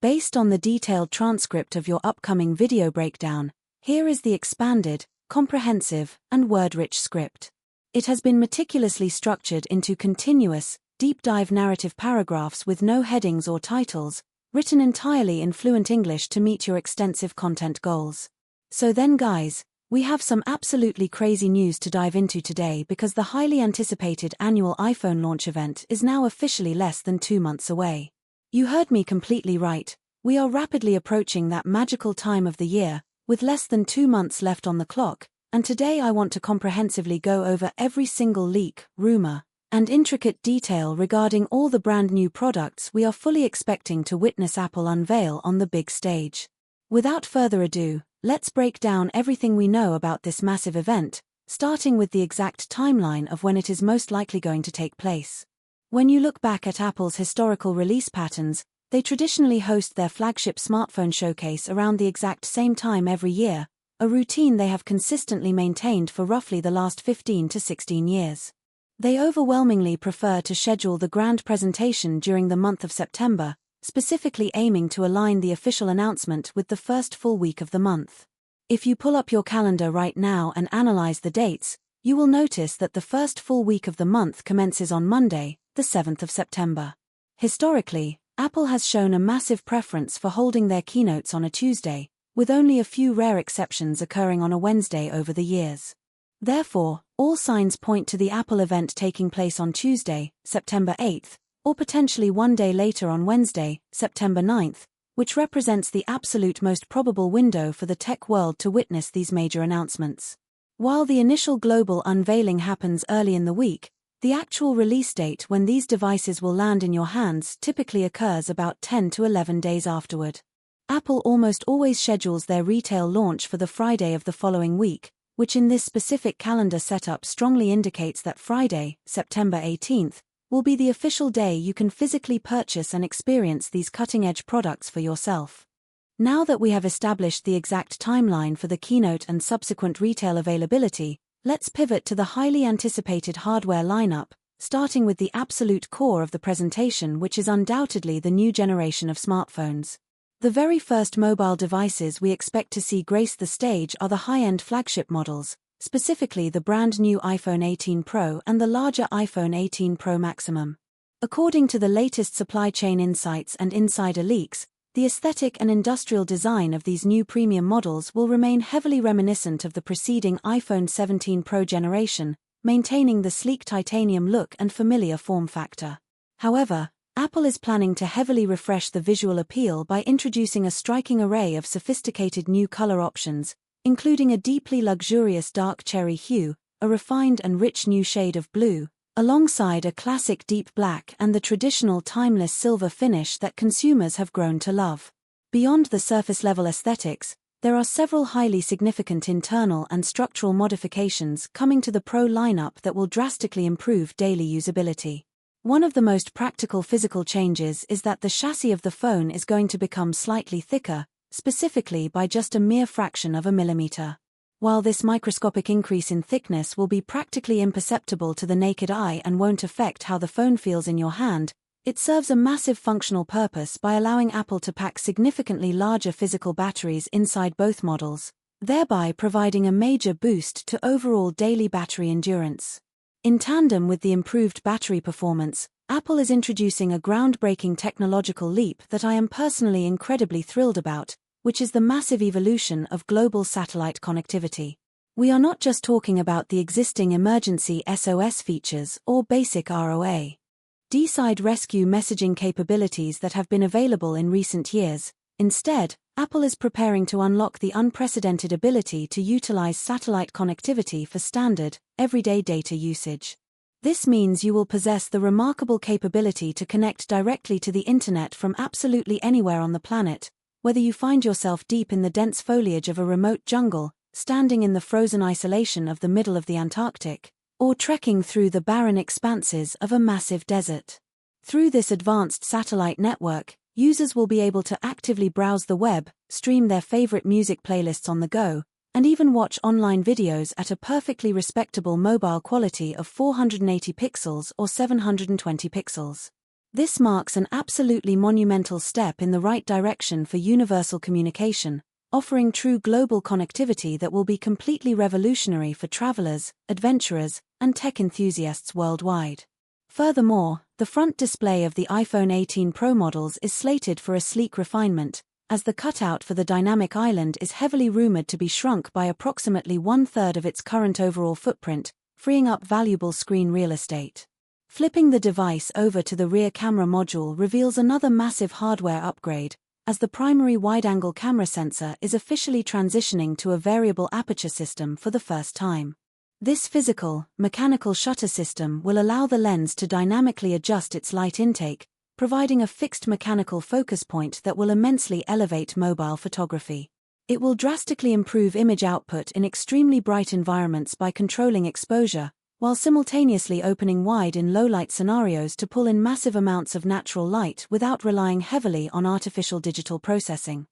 Based on the detailed transcript of your upcoming video breakdown, here is the expanded, comprehensive, and word-rich script. It has been meticulously structured into continuous, deep-dive narrative paragraphs with no headings or titles, written entirely in fluent English to meet your extensive content goals. So then guys, we have some absolutely crazy news to dive into today because the highly anticipated annual iPhone launch event is now officially less than 2 months away. You heard me completely right. We are rapidly approaching that magical time of the year, with less than 2 months left on the clock, and today I want to comprehensively go over every single leak, rumor, and intricate detail regarding all the brand new products we are fully expecting to witness Apple unveil on the big stage. Without further ado, let's break down everything we know about this massive event, starting with the exact timeline of when it is most likely going to take place. When you look back at Apple's historical release patterns, they traditionally host their flagship smartphone showcase around the exact same time every year, a routine they have consistently maintained for roughly the last 15 to 16 years. They overwhelmingly prefer to schedule the grand presentation during the month of September, specifically aiming to align the official announcement with the first full week of the month. If you pull up your calendar right now and analyze the dates, you will notice that the first full week of the month commences on Monday, the 7th of September. Historically, Apple has shown a massive preference for holding their keynotes on a Tuesday, with only a few rare exceptions occurring on a Wednesday over the years. Therefore, all signs point to the Apple event taking place on Tuesday, September 8th, or potentially one day later on Wednesday, September 9th, which represents the absolute most probable window for the tech world to witness these major announcements. While the initial global unveiling happens early in the week, the actual release date when these devices will land in your hands typically occurs about 10 to 11 days afterward. Apple almost always schedules their retail launch for the Friday of the following week, which in this specific calendar setup strongly indicates that Friday, September 18th, will be the official day you can physically purchase and experience these cutting-edge products for yourself. Now that we have established the exact timeline for the keynote and subsequent retail availability, let's pivot to the highly anticipated hardware lineup, starting with the absolute core of the presentation, which is undoubtedly the new generation of smartphones. The very first mobile devices we expect to see grace the stage are the high-end flagship models, specifically the brand new iPhone 18 Pro and the larger iPhone 18 Pro Maximum. According to the latest supply chain insights and insider leaks, the aesthetic and industrial design of these new premium models will remain heavily reminiscent of the preceding iPhone 17 Pro generation, maintaining the sleek titanium look and familiar form factor. However, Apple is planning to heavily refresh the visual appeal by introducing a striking array of sophisticated new color options, including a deeply luxurious dark cherry hue, a refined and rich new shade of blue, alongside a classic deep black and the traditional timeless silver finish that consumers have grown to love. Beyond the surface-level aesthetics, there are several highly significant internal and structural modifications coming to the Pro lineup that will drastically improve daily usability. One of the most practical physical changes is that the chassis of the phone is going to become slightly thicker, specifically by just a mere fraction of a millimeter. While this microscopic increase in thickness will be practically imperceptible to the naked eye and won't affect how the phone feels in your hand, it serves a massive functional purpose by allowing Apple to pack significantly larger physical batteries inside both models, thereby providing a major boost to overall daily battery endurance. In tandem with the improved battery performance, Apple is introducing a groundbreaking technological leap that I am personally incredibly thrilled about, which is the massive evolution of global satellite connectivity. We are not just talking about the existing emergency SOS features or basic ROA. D-side rescue messaging capabilities that have been available in recent years. Instead, Apple is preparing to unlock the unprecedented ability to utilize satellite connectivity for standard, everyday data usage. This means you will possess the remarkable capability to connect directly to the internet from absolutely anywhere on the planet, whether you find yourself deep in the dense foliage of a remote jungle, standing in the frozen isolation of the middle of the Antarctic, or trekking through the barren expanses of a massive desert. Through this advanced satellite network, users will be able to actively browse the web, stream their favorite music playlists on the go, and even watch online videos at a perfectly respectable mobile quality of 480 pixels or 720 pixels. This marks an absolutely monumental step in the right direction for universal communication, offering true global connectivity that will be completely revolutionary for travelers, adventurers, and tech enthusiasts worldwide. Furthermore, the front display of the iPhone 18 Pro models is slated for a sleek refinement, as the cutout for the dynamic island is heavily rumored to be shrunk by approximately one-third of its current overall footprint, freeing up valuable screen real estate. Flipping the device over to the rear camera module reveals another massive hardware upgrade, as the primary wide-angle camera sensor is officially transitioning to a variable aperture system for the first time. This physical, mechanical shutter system will allow the lens to dynamically adjust its light intake, providing a fixed mechanical focus point that will immensely elevate mobile photography. It will drastically improve image output in extremely bright environments by controlling exposure, while simultaneously opening wide in low-light scenarios to pull in massive amounts of natural light without relying heavily on artificial digital processing.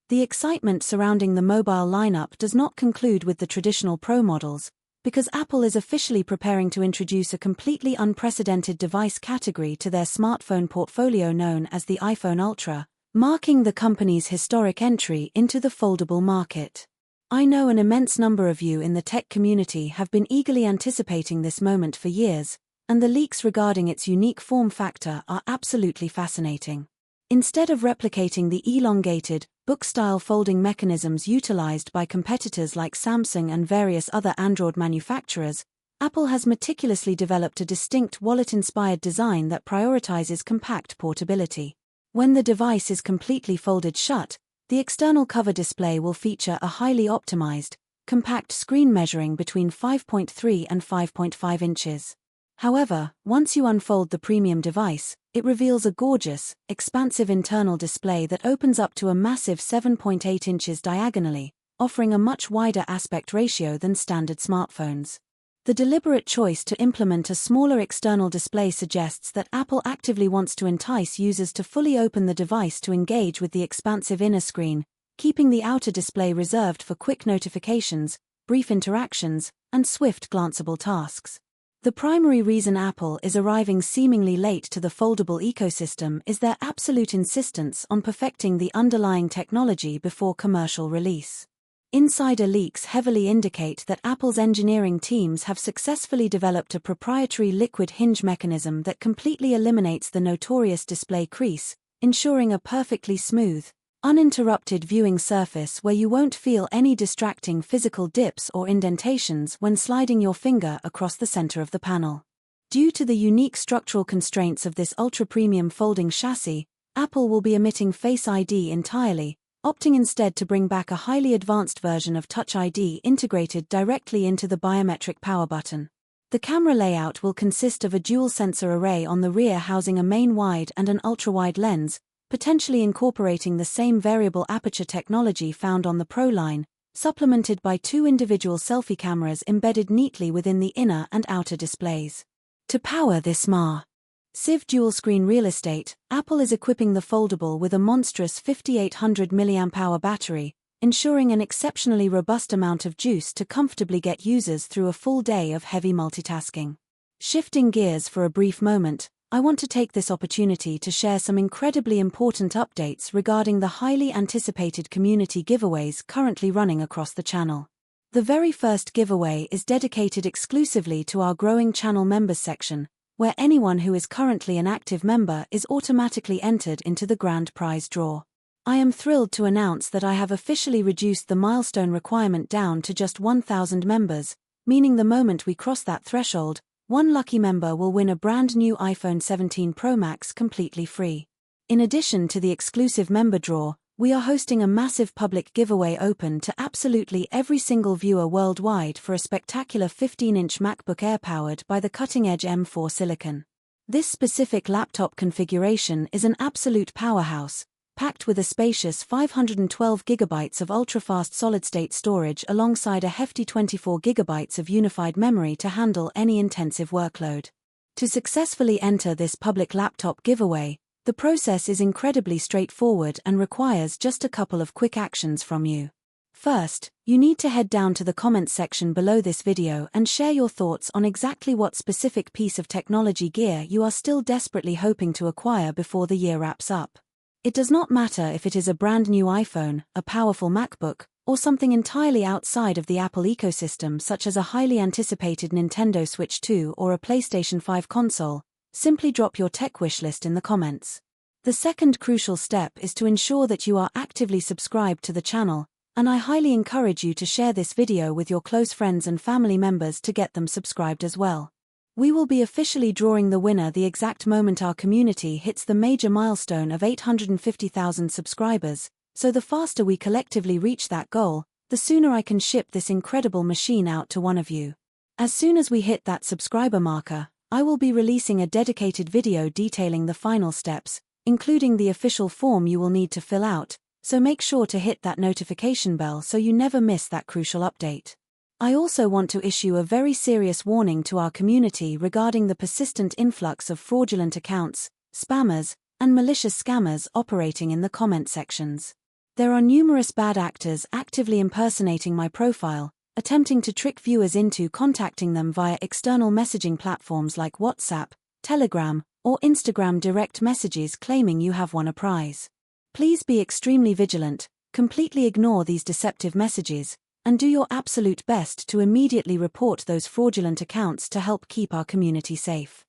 The excitement surrounding the mobile lineup does not conclude with the traditional Pro models, because Apple is officially preparing to introduce a completely unprecedented device category to their smartphone portfolio known as the iPhone Ultra, marking the company's historic entry into the foldable market. I know an immense number of you in the tech community have been eagerly anticipating this moment for years, and the leaks regarding its unique form factor are absolutely fascinating. Instead of replicating the elongated, book-style folding mechanisms utilized by competitors like Samsung and various other Android manufacturers, Apple has meticulously developed a distinct wallet-inspired design that prioritizes compact portability. When the device is completely folded shut, the external cover display will feature a highly optimized, compact screen measuring between 5.3 and 5.5 inches. However, once you unfold the premium device, it reveals a gorgeous, expansive internal display that opens up to a massive 7.8 inches diagonally, offering a much wider aspect ratio than standard smartphones. The deliberate choice to implement a smaller external display suggests that Apple actively wants to entice users to fully open the device to engage with the expansive inner screen, keeping the outer display reserved for quick notifications, brief interactions, and swift glanceable tasks. The primary reason Apple is arriving seemingly late to the foldable ecosystem is their absolute insistence on perfecting the underlying technology before commercial release. Insider leaks heavily indicate that Apple's engineering teams have successfully developed a proprietary liquid hinge mechanism that completely eliminates the notorious display crease, ensuring a perfectly smooth, uninterrupted viewing surface where you won't feel any distracting physical dips or indentations when sliding your finger across the center of the panel. Due to the unique structural constraints of this ultra-premium folding chassis, Apple will be omitting Face ID entirely, opting instead to bring back a highly advanced version of Touch ID integrated directly into the biometric power button. The camera layout will consist of a dual sensor array on the rear housing a main wide and an ultra-wide lens, potentially incorporating the same variable aperture technology found on the Pro line, supplemented by two individual selfie cameras embedded neatly within the inner and outer displays. To power this massive dual-screen real estate, Apple is equipping the Foldable with a monstrous 5800 mAh battery, ensuring an exceptionally robust amount of juice to comfortably get users through a full day of heavy multitasking. Shifting gears for a brief moment, I want to take this opportunity to share some incredibly important updates regarding the highly anticipated community giveaways currently running across the channel. The very first giveaway is dedicated exclusively to our growing channel members section, where anyone who is currently an active member is automatically entered into the grand prize draw. I am thrilled to announce that I have officially reduced the milestone requirement down to just 1,000 members, meaning the moment we cross that threshold, one lucky member will win a brand new iPhone 17 Pro Max completely free. In addition to the exclusive member draw, we are hosting a massive public giveaway open to absolutely every single viewer worldwide for a spectacular 15-inch MacBook Air powered by the cutting-edge M4 silicon. This specific laptop configuration is an absolute powerhouse, packed with a spacious 512 GB of ultra-fast solid-state storage alongside a hefty 24 GB of unified memory to handle any intensive workload. To successfully enter this public laptop giveaway, the process is incredibly straightforward and requires just a couple of quick actions from you. First, you need to head down to the comments section below this video and share your thoughts on exactly what specific piece of technology gear you are still desperately hoping to acquire before the year wraps up. It does not matter if it is a brand new iPhone, a powerful MacBook, or something entirely outside of the Apple ecosystem such as a highly anticipated Nintendo Switch 2 or a PlayStation 5 console. Simply drop your tech wish list in the comments. The second crucial step is to ensure that you are actively subscribed to the channel, and I highly encourage you to share this video with your close friends and family members to get them subscribed as well. We will be officially drawing the winner the exact moment our community hits the major milestone of 850,000 subscribers, so the faster we collectively reach that goal, the sooner I can ship this incredible machine out to one of you. As soon as we hit that subscriber marker, I will be releasing a dedicated video detailing the final steps, including the official form you will need to fill out, so make sure to hit that notification bell so you never miss that crucial update. I also want to issue a very serious warning to our community regarding the persistent influx of fraudulent accounts, spammers, and malicious scammers operating in the comment sections. There are numerous bad actors actively impersonating my profile, attempting to trick viewers into contacting them via external messaging platforms like WhatsApp, Telegram, or Instagram direct messages claiming you have won a prize. Please be extremely vigilant, completely ignore these deceptive messages, and do your absolute best to immediately report those fraudulent accounts to help keep our community safe.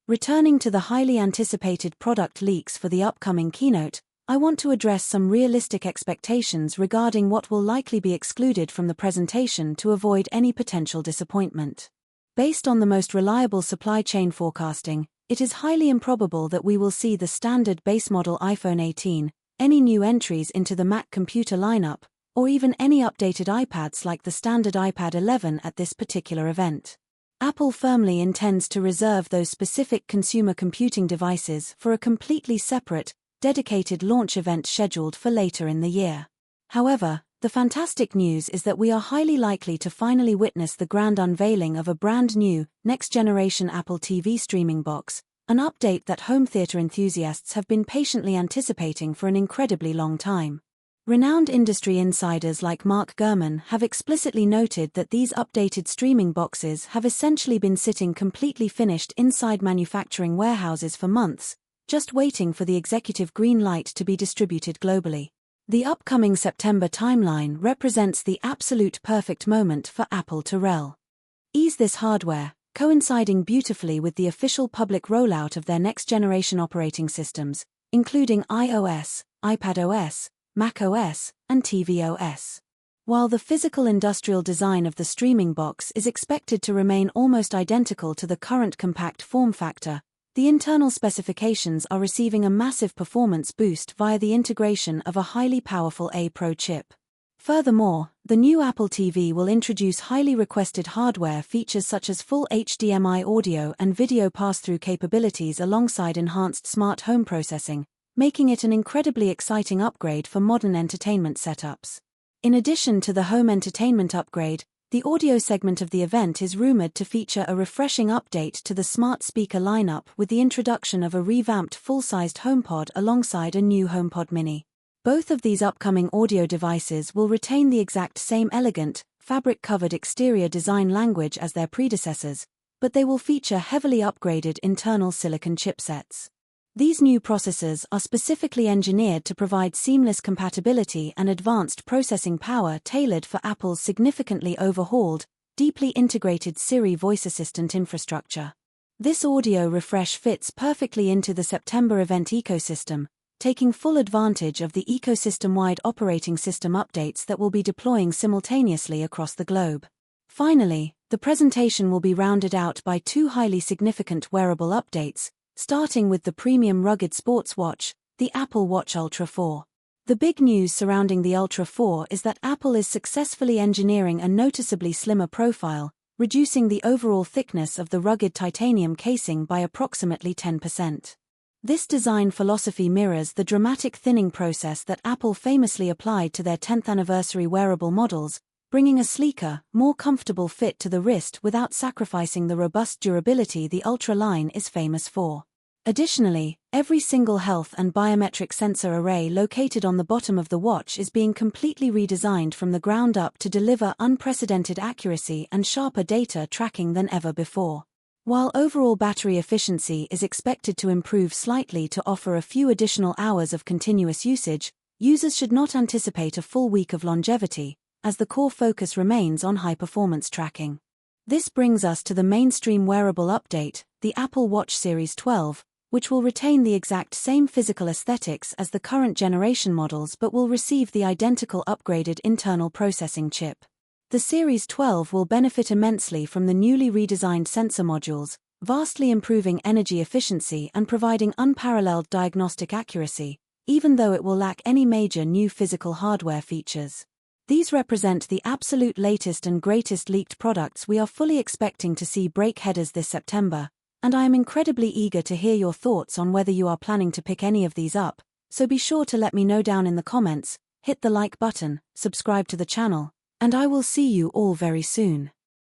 Returning to the highly anticipated product leaks for the upcoming keynote, I want to address some realistic expectations regarding what will likely be excluded from the presentation to avoid any potential disappointment. Based on the most reliable supply chain forecasting, it is highly improbable that we will see the standard base model iPhone 18, any new entries into the Mac computer lineup, or even any updated iPads like the standard iPad 11 at this particular event. Apple firmly intends to reserve those specific consumer computing devices for a completely separate, dedicated launch event scheduled for later in the year. However, the fantastic news is that we are highly likely to finally witness the grand unveiling of a brand new, next-generation Apple TV streaming box, an update that home theater enthusiasts have been patiently anticipating for an incredibly long time. Renowned industry insiders like Mark Gurman have explicitly noted that these updated streaming boxes have essentially been sitting completely finished inside manufacturing warehouses for months, just waiting for the executive green light to be distributed globally. The upcoming September timeline represents the absolute perfect moment for Apple to release this hardware, coinciding beautifully with the official public rollout of their next-generation operating systems, including iOS, iPadOS, macOS, and tvOS. While the physical industrial design of the streaming box is expected to remain almost identical to the current compact form factor, the internal specifications are receiving a massive performance boost via the integration of a highly powerful A Pro chip. Furthermore, the new Apple TV will introduce highly requested hardware features such as full HDMI audio and video pass-through capabilities alongside enhanced smart home processing, making it an incredibly exciting upgrade for modern entertainment setups. In addition to the home entertainment upgrade, the audio segment of the event is rumored to feature a refreshing update to the smart speaker lineup with the introduction of a revamped full-sized HomePod alongside a new HomePod Mini. Both of these upcoming audio devices will retain the exact same elegant, fabric-covered exterior design language as their predecessors, but they will feature heavily upgraded internal silicon chipsets. These new processors are specifically engineered to provide seamless compatibility and advanced processing power tailored for Apple's significantly overhauled, deeply integrated Siri voice assistant infrastructure. This audio refresh fits perfectly into the September event ecosystem, taking full advantage of the ecosystem-wide operating system updates that will be deploying simultaneously across the globe. Finally, the presentation will be rounded out by two highly significant wearable updates, starting with the premium rugged sports watch, the Apple Watch Ultra 4. The big news surrounding the Ultra 4 is that Apple is successfully engineering a noticeably slimmer profile, reducing the overall thickness of the rugged titanium casing by approximately 10%. This design philosophy mirrors the dramatic thinning process that Apple famously applied to their 10th anniversary wearable models, bringing a sleeker, more comfortable fit to the wrist without sacrificing the robust durability the Ultra line is famous for. Additionally, every single health and biometric sensor array located on the bottom of the watch is being completely redesigned from the ground up to deliver unprecedented accuracy and sharper data tracking than ever before. While overall battery efficiency is expected to improve slightly to offer a few additional hours of continuous usage, users should not anticipate a full week of longevity, as the core focus remains on high-performance tracking. This brings us to the mainstream wearable update, the Apple Watch Series 12, which will retain the exact same physical aesthetics as the current generation models but will receive the identical upgraded internal processing chip. The Series 12 will benefit immensely from the newly redesigned sensor modules, vastly improving energy efficiency and providing unparalleled diagnostic accuracy, even though it will lack any major new physical hardware features. These represent the absolute latest and greatest leaked products we are fully expecting to see break headers this September, and I am incredibly eager to hear your thoughts on whether you are planning to pick any of these up, so be sure to let me know down in the comments, hit the like button, subscribe to the channel, and I will see you all very soon.